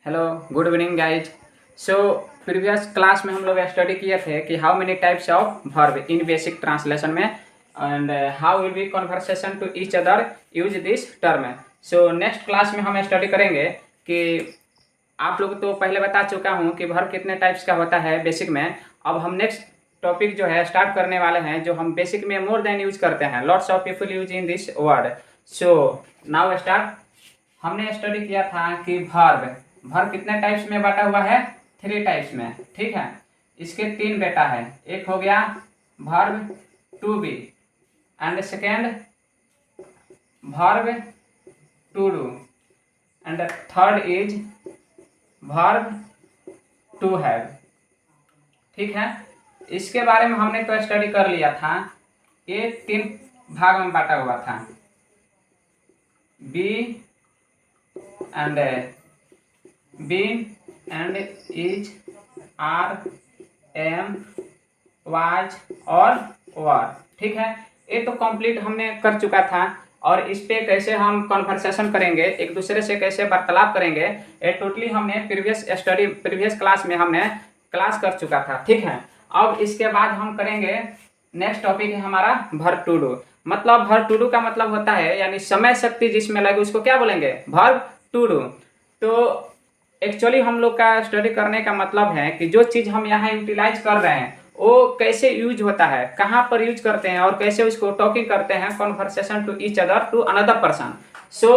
Hello, good evening guys. So previous class में हम लोग स्टडी किए थे कि how many types of verb in basic translation में and how will be conversation to each other use this term. So next class में हम study करेंगे कि आप लोग तो पहले बता चुका हूँ कि वर्ब कितने टाइप्स का होता है बेसिक में। अब हम नेक्स्ट टॉपिक जो है स्टार्ट करने वाले हैं जो हम बेसिक में मोर देन यूज करते हैं। Lots of people use in this word. So now start. हमने स्टडी किया था कि वर्ब कितने टाइप्स में बांटा हुआ है, 3 टाइप्स में। ठीक है, इसके 3 बेटा है। एक हो गया verb to be and second verb to do and third is verb to have. ठीक है, इसके बारे में हमने तो स्टडी कर लिया था। ये 3 भाग में बांटा हुआ था, be and been and is, are, am, was और वर। ठीक है, ये तो कंप्लीट हमने कर चुका था। और इस पे कैसे हम कन्वर्सेशन करेंगे, एक दूसरे से कैसे वार्तालाप करेंगे, ये टोटली हमने प्रीवियस क्लास में हमने क्लास कर चुका था। ठीक है, अब इसके बाद हम करेंगे नेक्स्ट टॉपिक है हमारा वर्ब टू डू। मतलब वर्ब टू डू का मतलब होता है यानी समय शक्ति जिसमें लगे उसको क्या बोलेंगे, वर्ब टू डू। तो एक्चुअली हम लोग का स्टडी करने का मतलब है कि जो चीज़ हम यहाँ यूटिलाइज कर रहे हैं वो कैसे यूज होता है, कहाँ पर यूज करते हैं और कैसे उसको टॉकिंग करते हैं, conversation to each other to another person. So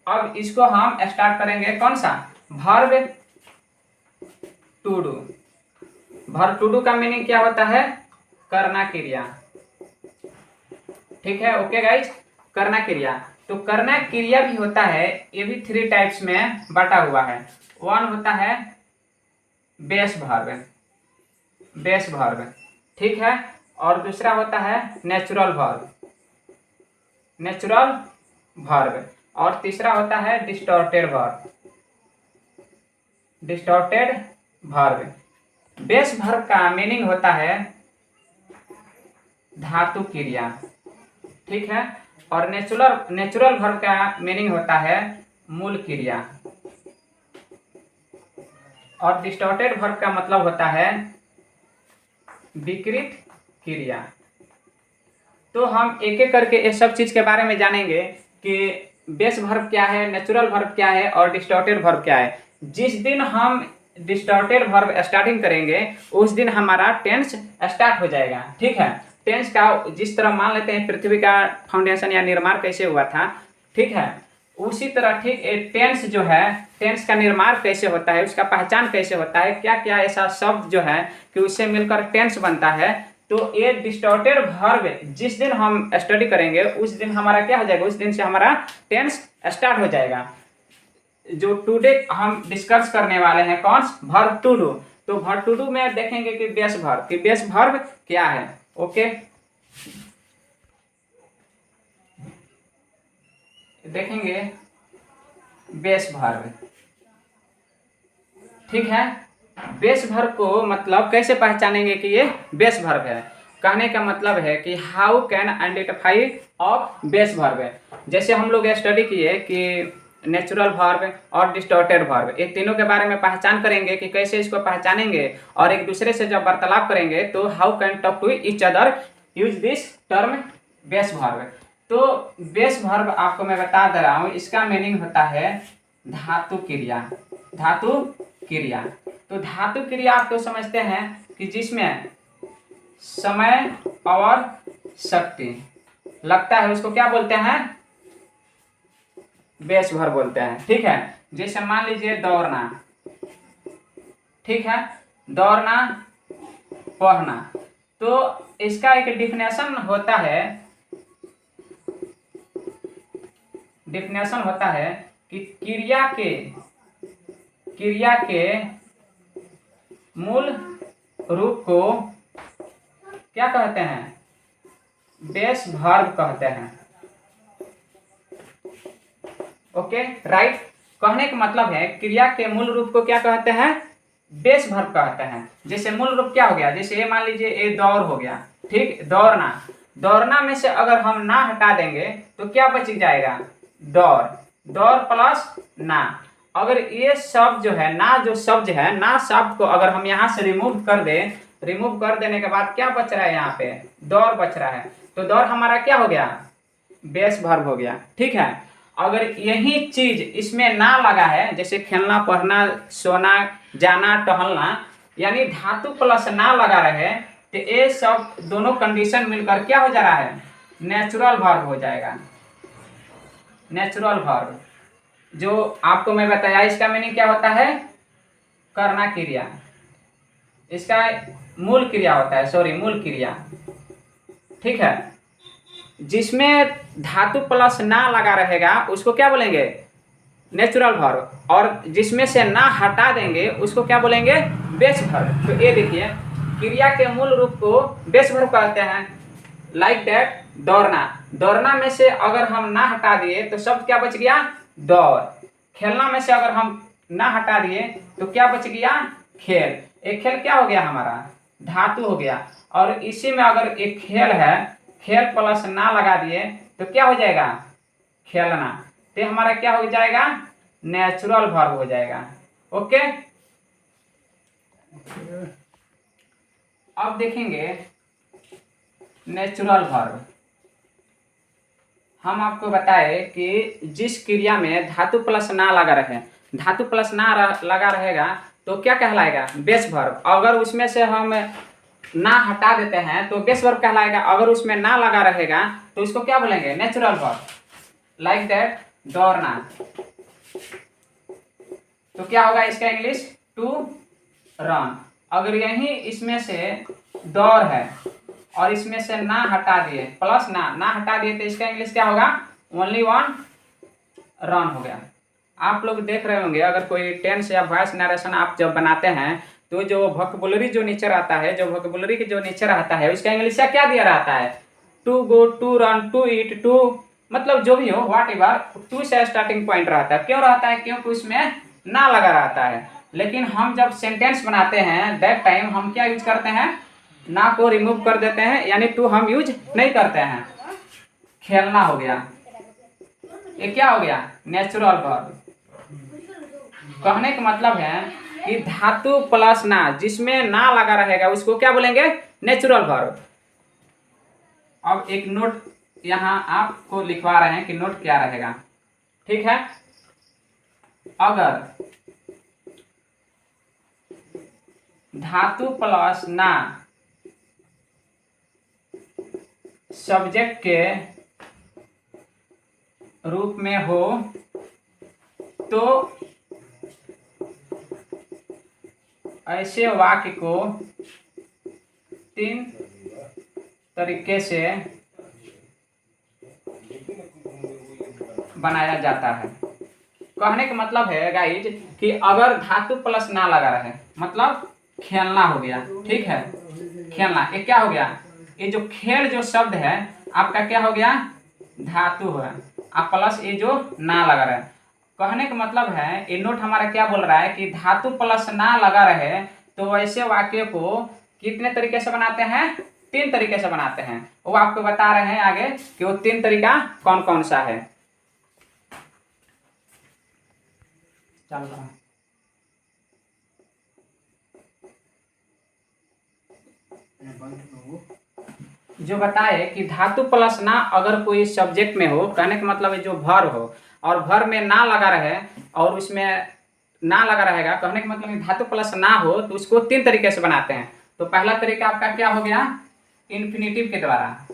अब इसको हम स्टार्ट करेंगे कौन सा, verb to do. Verb to do का मीनिंग क्या होता है, करना क्रिया। ठीक है, ओके गाइज, करना क्रिया। तो करना क्रिया भी होता है, ये भी 3 टाइप्स में बांटा हुआ है। वन होता है बेस वर्ब, ठीक है, और दूसरा होता है नेचुरल वर्ब, और तीसरा होता है डिस्टॉर्टेड वर्ब। बेस वर्ब का मीनिंग होता है धातु क्रिया। ठीक है, और नेचुरल वर्ब का मीनिंग होता है मूल क्रिया, और डिस्टॉर्टेड वर्ब का मतलब होता है विकृत क्रिया। तो हम एक एक करके ये सब चीज के बारे में जानेंगे कि बेस वर्ब क्या है, नेचुरल वर्ब क्या है और डिस्टॉर्टेड वर्ब क्या है। जिस दिन हम डिस्टॉर्टेड वर्ब स्टार्टिंग करेंगे उस दिन हमारा टेंस स्टार्ट हो जाएगा। ठीक है, टेंस का जिस तरह मान लेते हैं पृथ्वी का फाउंडेशन या निर्माण कैसे हुआ था, ठीक है, उसी तरह ठीक टेंस जो है, टेंस का निर्माण कैसे होता है, उसका पहचान कैसे होता है, क्या क्या ऐसा शब्द जो है कि उससे मिलकर टेंस बनता है। तो ये डिस्टॉर्टेड वर्ब जिस दिन हम स्टडी करेंगे उस दिन हमारा क्या हो जाएगा, उस दिन से हमारा टेंस स्टार्ट हो जाएगा। जो टुडे हम डिस्कस करने वाले हैं कौन, वर्ब टू डू। तो वर्ब टू डू में देखेंगे कि बेस वर्ब क्या है। ओके, देखेंगे बेस वर्ब। ठीक है, बेस वर्ब को मतलब कैसे पहचानेंगे कि ये बेस वर्ब है। कहने का मतलब है कि how can identify of base verb है। जैसे हम लोग स्टडी किए कि नेचुरल वर्ब और डिस्टॉर्टेड वर्ब, ये तीनों के बारे में पहचान करेंगे कि कैसे इसको पहचानेंगे, और एक दूसरे से जब वार्तालाप करेंगे तो how can talk to each other use this term base verb. तो बेस वर्ब आपको मैं बता दे रहा हूँ, इसका मीनिंग होता है धातु क्रिया। तो धातु क्रिया आप तो समझते हैं कि जिसमें समय और शक्ति लगता है उसको क्या बोलते हैं, बेस वर्ब बोलते हैं। ठीक है, जैसे मान लीजिए दौड़ना, ठीक है, दौड़ना, पढ़ना। तो इसका एक डिफिनेशन होता है कि क्रिया के मूल रूप को क्या कहते हैं, बेस वर्ब कहते हैं। ओके राइट, कहने का मतलब है क्रिया के मूल रूप को क्या कहते हैं, बेस वर्ब कहते हैं। जैसे मूल रूप क्या हो गया, जैसे ये मान लीजिए ये दौड़ हो गया, ठीक, दौड़ना में से अगर हम ना हटा देंगे तो क्या बच जाएगा, दौड़ प्लस ना। अगर ये शब्द जो है ना, जो शब्द है ना, शब्द को अगर हम यहाँ से रिमूव कर दें, रिमूव कर देने के बाद क्या बच रहा है, यहाँ पे दौर बच रहा है। तो दौर हमारा क्या हो गया, बेस वर्ब हो गया। ठीक है, अगर यही चीज इसमें ना लगा है, जैसे खेलना, पढ़ना, सोना, जाना, टहलना, यानी धातु प्लस ना लगा रहे, तो ये सब दोनों कंडीशन मिलकर क्या हो जा रहा है, नेचुरल वर्ब हो जाएगा। नेचुरल वर्ब जो आपको मैं बताया, इसका मीनिंग क्या होता है, करना क्रिया, इसका मूल क्रिया होता है, सॉरी मूल क्रिया। ठीक है, जिसमें धातु प्लस ना लगा रहेगा उसको क्या बोलेंगे, नेचुरल वर्ब, और जिसमें से ना हटा देंगे उसको क्या बोलेंगे, बेस वर्ब। तो ये देखिए, क्रिया के मूल रूप को बेस वर्ब कहते हैं। लाइक दैट, दौड़ना, दौड़ना में से अगर हम ना हटा दिए तो शब्द क्या बच गया, दौड़। खेलना में से अगर हम ना हटा दिए तो क्या बच गया, खेल। एक खेल क्या हो गया हमारा, धातु हो गया। और इसी में अगर एक खेल है, खेल प्लस ना लगा दिए तो क्या हो जाएगा, खेलना। तो हमारा क्या हो जाएगा, नेचुरल वर्ब हो जाएगा। ओके, अब देखेंगे नेचुरल वर्ब। हम आपको बताए कि जिस क्रिया में धातु प्लस ना लगा रहे, धातु प्लस ना लगा रहेगा तो क्या कहलाएगा, बेस वर्ब। अगर उसमें से हम ना हटा देते हैं तो बेस वर्ब कहलाएगा। अगर उसमें ना लगा रहेगा तो इसको क्या बोलेंगे, नेचुरल वर्ब। लाइक दैट, दौड़ना, तो क्या होगा इसका इंग्लिश, टू रन। अगर यही इसमें से दौड़ है और इसमें से ना हटा दिए, प्लस ना हटा दिए, तो इसका इंग्लिश क्या होगा, ओनली वन रन हो गया। आप लोग देख रहे होंगे, अगर कोई टेंस या वॉइस नरेशन आप जब बनाते हैं तो जो वोकैबुलरी जो नीचे रहता है, जो वोकैबुलरी के जो नीचे रहता है उसका इंग्लिश क्या दिया रहता है, to go, to run, to eat, to, मतलब जो भी हो, व्हाट एवर, टू से स्टार्टिंग पॉइंट रहता है। क्यों रहता है, क्योंकि उसमें ना लगा रहता है। लेकिन हम जब सेंटेंस बनाते हैं दैट टाइम हम क्या यूज करते हैं, ना को रिमूव कर देते हैं, यानी टू हम यूज नहीं करते हैं। खेलना हो गया, ये क्या हो गया, नेचुरल वर्ब। कहने का मतलब है कि धातु प्लस ना, जिसमें ना लगा रहेगा उसको क्या बोलेंगे, नेचुरल वर्ब। अब एक नोट यहाँ आपको लिखवा रहे हैं कि नोट क्या रहेगा। ठीक है, अगर धातु प्लस ना सब्जेक्ट के रूप में हो तो ऐसे वाक्य को तीन तरीके से बनाया जाता है। कहने का मतलब है गाइज कि अगर धातु प्लस ना लगा रहे, मतलब खेलना हो गया। ठीक है, खेलना, ये क्या हो गया, ये जो खेल जो शब्द है आपका क्या हो गया, धातु है, आप प्लस ये जो ना लगा रहे। कहने का मतलब है, ये नोट हमारा क्या बोल रहा है कि धातु प्लस ना लगा रहे तो वैसे वाक्य को कितने तरीके से बनाते हैं, तीन तरीके से बनाते हैं। वो आपको बता रहे हैं आगे कि वो तीन तरीका कौन कौन सा है। चल रहा जो बताए कि धातु प्लस ना अगर कोई सब्जेक्ट में हो, कहने का मतलब है जो भर हो और भर में ना लगा रहे और उसमें ना लगा रहेगा, कहने का मतलब धातु प्लस ना हो तो उसको तीन तरीके से बनाते हैं। तो पहला तरीका आपका क्या हो गया, इन्फिनिटिव के द्वारा,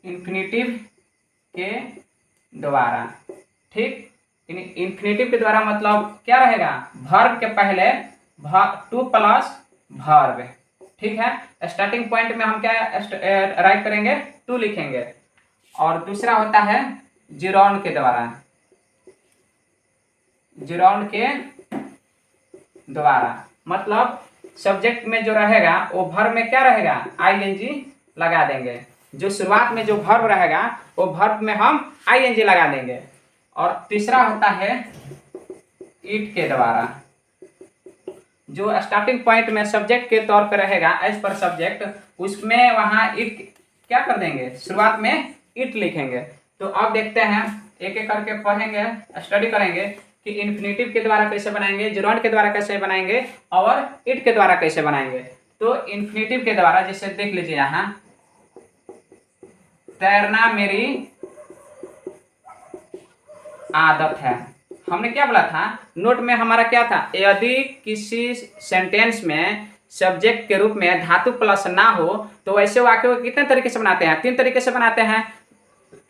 इन्फिनिटिव के द्वारा। ठीक, इन्फिनिटिव के द्वारा मतलब क्या रहेगा, वर्ब के पहले टू प्लस वर्ब। ठीक है, स्टार्टिंग पॉइंट में हम क्या राइट करेंगे, टू लिखेंगे। और दूसरा होता है जिरोन के द्वारा, जिरोन के द्वारा मतलब सब्जेक्ट में जो रहेगा वो वर्ब में क्या रहेगा, आईएनजी लगा देंगे। जो शुरुआत में जो वर्ब रहेगा वो वर्ब में हम आईएनजी लगा देंगे। और तीसरा होता है इट के द्वारा, जो स्टार्टिंग पॉइंट में सब्जेक्ट के तौर पर रहेगा एज पर सब्जेक्ट, उसमें वहां इट क्या कर देंगे, शुरुआत में इट लिखेंगे। तो अब देखते हैं एक एक करके पढ़ेंगे, स्टडी करेंगे कि इन्फिनेटिव के द्वारा कैसे बनाएंगे, जेरोंड के द्वारा कैसे बनाएंगे और इट के द्वारा कैसे बनाएंगे। तो इन्फिनेटिव के द्वारा जैसे देख लीजिए यहाँ, तैरना मेरी आदत है। हमने क्या बोला था नोट में, हमारा क्या था, यदि किसी सेंटेंस में सब्जेक्ट के रूप में धातु प्लस ना हो तो वैसे वाक्य को कितने तरीके से बनाते हैं, 3 तरीके से बनाते हैं,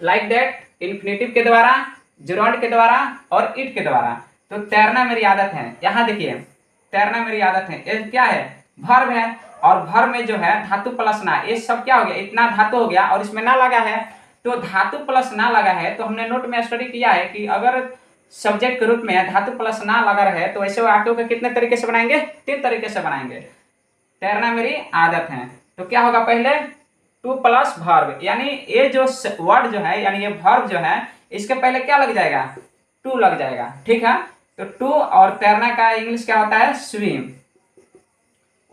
लाइक दैट, इन्फिनेटिव के द्वारा, जेरोंड के द्वारा और इट के द्वारा। तो तैरना मेरी आदत है, यहाँ देखिए तैरना मेरी आदत है, ये क्या है, वर्ब है, और वर्ब में जो है धातु प्लस ना, ये सब क्या हो गया, इतना धातु हो गया और इसमें ना लगा है, तो धातु प्लस ना लगा है। तो हमने नोट में स्टडी किया है कि अगर सब्जेक्ट के रूप में धातु प्लस ना लगा रहे तो ऐसे वाक्यों के कितने तरीके से बनाएंगे, 3 तरीके से बनाएंगे। तैरना मेरी आदत है, तो क्या होगा, पहले टू प्लस वर्ब, यानी ये जो वर्ड जो है, यानी ये वर्ब जो है, इसके पहले क्या लग जाएगा, टू लग जाएगा, ठीक है। तो टू, और तैरना का इंग्लिश क्या होता है, स्विम।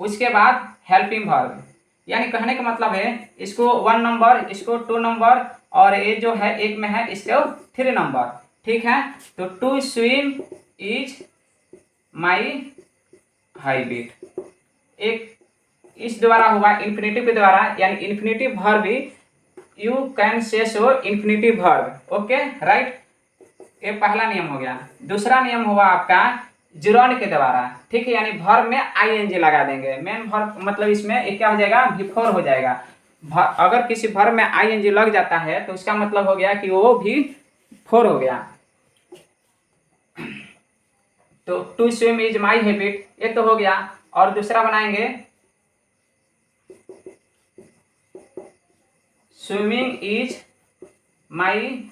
उसके बाद हेल्पिंग वर्ब, यानी कहने का मतलब है इसको 1 नंबर, इसको 2 नंबर, और ये जो है एक में है इसको 3 नंबर, ठीक है। तो to swim is my habit, एक इस द्वारा हुआ इन्फिनेटिव के द्वारा, यानी infinitive verb, you can say so infinitive verb, okay right. ये पहला नियम हो गया। दूसरा नियम हुआ आपका जेरोंड के द्वारा, ठीक है, यानी वर्ब में आईएनजी लगा देंगे, मेन वर्ब मतलब इसमें एक क्या हो जाएगा, बिफोर हो जाएगा। अगर किसी वर्ब में आईएनजी लग जाता है तो उसका मतलब हो गया कि वो भी फोर हो गया। तो to swim is my habit, ये तो हो गया। और दूसरा बनाएंगे स्विमिंग इज माई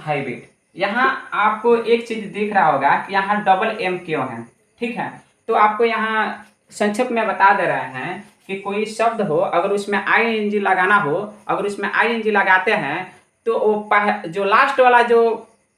हैबिट। यहाँ आपको एक चीज दिख रहा होगा कि यहाँ डबल एम क्यों है, ठीक है। तो आपको यहाँ संक्षेप में बता दे रहे हैं कि कोई शब्द हो, अगर उसमें आईएनजी लगाना हो, अगर उसमें आईएनजी लगाते हैं तो वो जो लास्ट वाला जो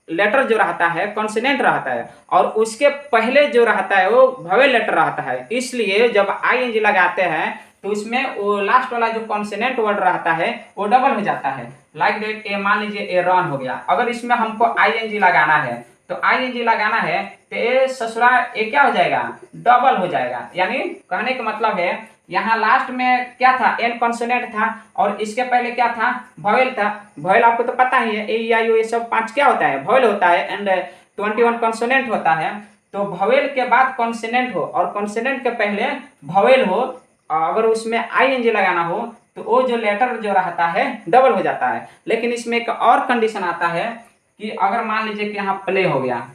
लेटर जो रहता है कॉन्सोनेंट रहता है, और उसके पहले जो रहता है वो वोवेल लेटर रहता है। इसलिए जब आईएनजी लगाते हैं तो उसमें वो लास्ट वाला जो कॉन्सोनेंट वर्ड रहता है वो डबल हो जाता है। लाइक दैट, ए मान लीजिए ए रन हो गया, अगर इसमें हमको आईएनजी लगाना है तो आईएनजी लगाना है तो ये ससुरा ये क्या हो जाएगा, डबल हो जाएगा। यानी कहने का मतलब है यहाँ लास्ट में क्या था, एन कॉन्सोनेंट था, और इसके पहले क्या था, वोवेल था। वोवेल आपको तो पता ही है, ए ई आई ओ ये सब 5 क्या होता है, वोवेल होता है, एंड 21 कॉन्सोनेंट होता है। तो वोवेल के बाद कॉन्सोनेंट हो और कॉन्सोनेंट के पहले वोवेल हो, अगर उसमें आईएनजी लगाना हो तो वो जो लेटर जो रहता है डबल हो जाता है। लेकिन इसमें एक और कंडीशन आता है कि अगर मान लीजिए कि यहाँ प्ले हो गया,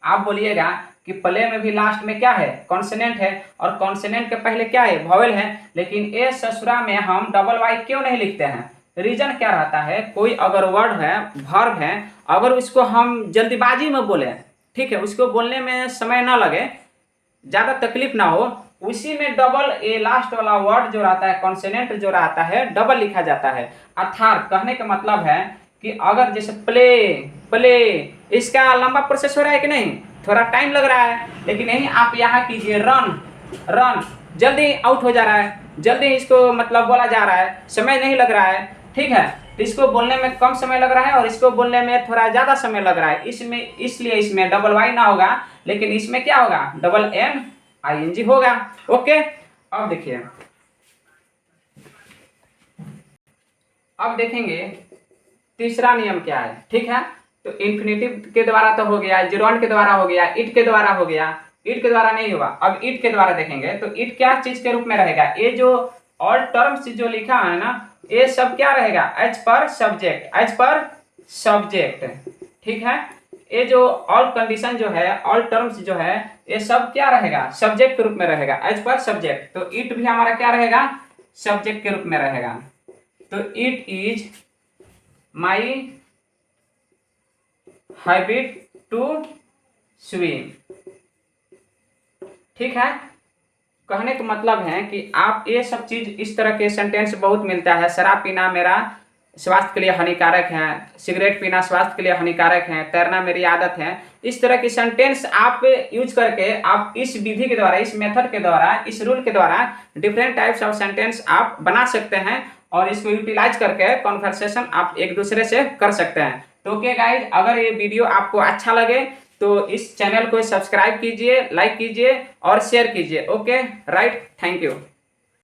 आप बोलिएगा कि प्ले में भी लास्ट में क्या है, कॉन्सोनेंट है, और कॉन्सोनेंट के पहले क्या है, वोवेल है। लेकिन ये ससुरा में हम डबल वाई क्यों नहीं लिखते हैं, रीजन क्या रहता है, कोई अगर वर्ड है, वर्ब है, अगर उसको हम जल्दीबाजी में बोले, ठीक है, उसको बोलने में समय ना लगे, ज़्यादा तकलीफ ना हो, उसी में डबल ए लास्ट वाला वर्ड जो रहता है, कॉन्सोनेंट जो रहता है, डबल लिखा जाता है। अर्थात कहने का मतलब है कि अगर जैसे प्ले प्ले, इसका लंबा प्रोसेस हो रहा है कि नहीं, थोड़ा टाइम लग रहा है, लेकिन यही आप यहाँ कीजिए रन, रन जल्दी आउट हो जा रहा है, जल्दी इसको मतलब बोला जा रहा है, समय नहीं लग रहा है, ठीक है। तो इसको बोलने में कम समय लग रहा है और इसको बोलने में थोड़ा ज़्यादा समय लग रहा है, इसमें इसलिए इसमें डबल वाई ना होगा, लेकिन इसमें क्या होगा, डबल एन आईएनजी होगा, ओके। अब देखिए, अब देखेंगे तीसरा नियम क्या है, ठीक है। तो इन्फिनेटिव के द्वारा तो हो गया, जेरोंड के द्वारा हो गया, इट के द्वारा हो गया, इट के द्वारा नहीं होगा। अब इट के द्वारा देखेंगे तो इट क्या चीज के रूप में रहेगा, ये जो ऑल टर्म्स जो लिखा है ना, ये सब क्या रहेगा, as per subject, as per subject, ठीक है। ये जो ऑल कंडीशन जो है, ऑल टर्म्स जो है, ये सब क्या रहेगा, सब्जेक्ट के रूप में रहेगा, एज पर सब्जेक्ट। तो इट भी हमारा क्या रहेगा, सब्जेक्ट के रूप में रहेगा। तो it is my habit to swim, ठीक है। कहने का मतलब है कि आप ये सब चीज, इस तरह के सेंटेंस बहुत मिलता है, शराब पीना मेरा स्वास्थ्य के लिए हानिकारक है, सिगरेट पीना स्वास्थ्य के लिए हानिकारक है, तैरना मेरी आदत है। इस तरह की सेंटेंस आप यूज करके आप इस विधि के द्वारा, इस मेथड के द्वारा, इस रूल के द्वारा डिफरेंट टाइप्स ऑफ सेंटेंस आप बना सकते हैं और इसको यूटिलाइज करके कॉन्वर्सेशन आप एक दूसरे से कर सकते हैं। तो ओके गाइज, अगर ये वीडियो आपको अच्छा लगे तो इस चैनल को सब्सक्राइब कीजिए, लाइक कीजिए और शेयर कीजिए। Okay right, thank you.